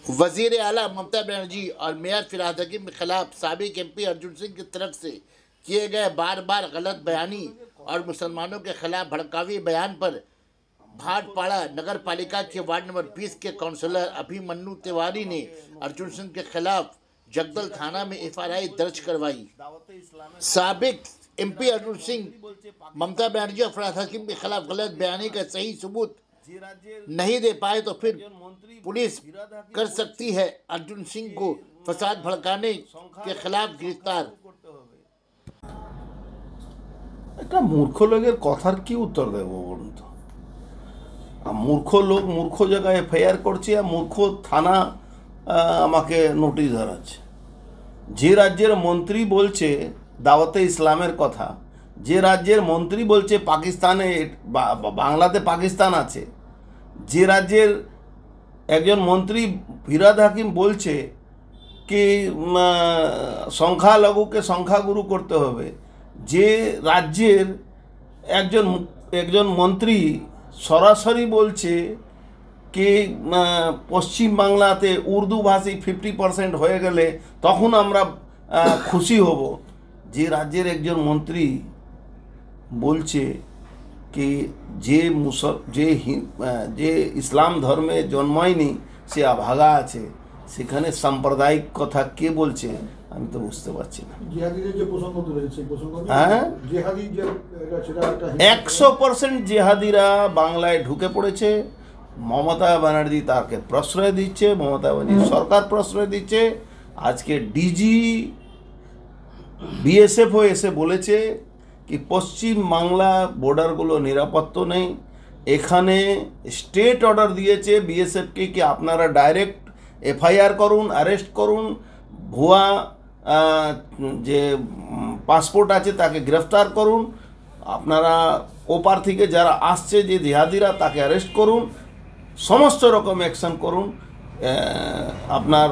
वज़ीर आला ममता बनर्जी और मेयर फिरहाद हकीम के खिलाफ साबिक MP अर्जुन सिंह की तरफ से किए गए बार बार गलत बयानी और मुसलमानों के खिलाफ भड़कावी बयान पर भाटपाड़ा नगर पालिका के वार्ड नंबर 20 के काउंसलर अभिमन्यु तिवारी ने अर्जुन सिंह के खिलाफ जगदल थाना में FIR दर्ज करवाई। साबिक MP अर्जुन सिंह ममता बनर्जी और फिरहाद हकीम के खिलाफ गलत बयानी का सही सबूत नहीं दे पाए तो फिर पुलिस कर सकती है अर्जुन सिंह को फसाद भड़काने के खिलाफ गिरफ्तार। একটা মূর্খ লোকের কথার কি উত্তর দেব বলুন তো? মূর্খ লোক মূর্খ জায়গায় FIR করছে আর মূর্খ থানা আমাকে নোটিশ ধরাচ্ছে। যে রাজ্যের মন্ত্রী বলছে দাওয়াতে ইসলামের কথা, যে রাজ্যের মন্ত্রী বলছে পাকিস্তানে বাংলাতে পাকিস্তান আছে, যে রাজ্যের একজন মন্ত্রী ফিরহাদ হাকিম বলছে কি সংখ্যালঘুকে সংখ্যাগুরু করতে হবে, যে রাজ্যের একজন মন্ত্রী সরাসরি বলছে কি পশ্চিম বাংলাতে উর্দু ভাষী 50% হয়ে গেলে তখন আমরা খুশি হব, যে রাজ্যের একজন মন্ত্রী বলছে কি যে ইসলাম ধর্মে জন্মায়নি সে আভাগা আছে, সেখানে সাম্প্রদায়িক কথা কে বলছে আমি তো বুঝতে পারছি না। 100% জেহাদিরা বাংলায় ঢুকে পড়েছে। মমতা ব্যানার্জি তাকে প্রশ্রয় দিচ্ছে, মমতা ব্যানার্জি সরকার প্রশ্রয় দিচ্ছে। আজকে DG BSF এসে বলেছে কি পশ্চিম বাংলা বর্ডারগুলো নিরাপত্ত নেই। এখানে স্টেট অর্ডার দিয়েছে BSFকে কি আপনারা ডাইরেক্ট FIR করুন, অ্যারেস্ট করুন, ভুয়া যে পাসপোর্ট আছে তাকে গ্রেফতার করুন, আপনারা ওপার থেকে যারা আসছে যে জিহাদিরা তাকে অ্যারেস্ট করুন, সমস্ত রকম অ্যাকশন করুন। আপনার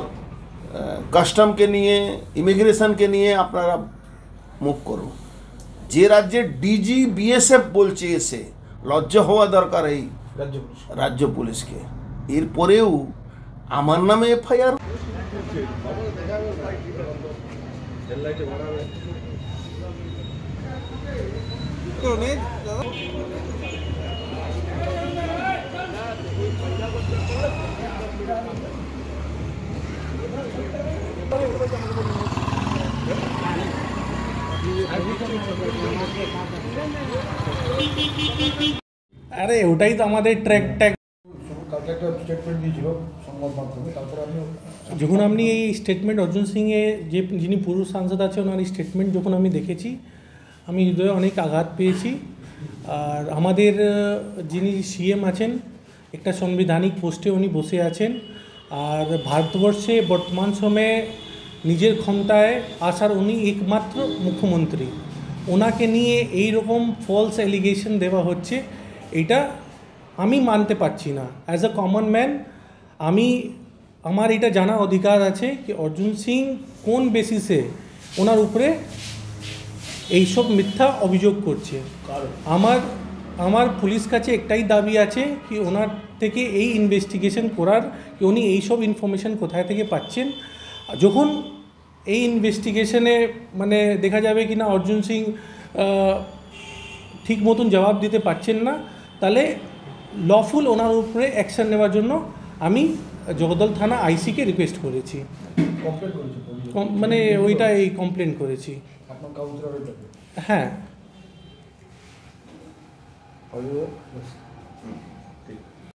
কাস্টমকে নিয়ে ইমিগ্রেশনকে নিয়ে আপনারা মুভ করুন। যে রাজ্যের DG BSF বলছে এসে লজ্জা হওয়া দরকার এই রাজ্য পুলিশকে। এরপরেও আমার নামে FIR। আরে ওটাই তো আমাদের ট্র্যাক যখন আপনি এই স্টেটমেন্ট অর্জুন সিংয়ের যিনি পুরুষ সাংসদ আছে ওনার এই স্টেটমেন্ট যখন আমি দেখেছি আমি হৃদয়ে অনেক আঘাত পেয়েছি। আর আমাদের যিনি CM আছেন একটা সাংবিধানিক পোস্টে উনি বসে আছেন, আর ভারতবর্ষে বর্তমান সময়ে নিজের ক্ষমতায় আসার উনি একমাত্র মুখ্যমন্ত্রী। ওনাকে নিয়ে এই রকম ফলস অ্যালিগেশন দেওয়া হচ্ছে, এটা আমি মানতে পারছি না। অ্যাজ আ কমন ম্যান আমার এটা জানা অধিকার আছে কি অর্জুন সিং কোন বেসিসে ওনার উপরে এইসব মিথ্যা অভিযোগ করছে। আমার পুলিশ কাছে একটাই দাবি আছে কি ওনার থেকে এই ইনভেস্টিগেশন করার কি উনি এইসব ইনফরমেশন কোথায় থেকে পাচ্ছেন। যখন এই ইনভেস্টিগেশনে মানে দেখা যাবে কি না অর্জুন সিং ঠিক মতন জবাব দিতে পারছেন না, তাহলে লফুল ওনার উপরে অ্যাকশন নেওয়ার জন্য আমি জগদল থানা IC-কে রিকোয়েস্ট করেছি, মানে ওইটা এই কমপ্লেন করেছি। হ্যাঁ।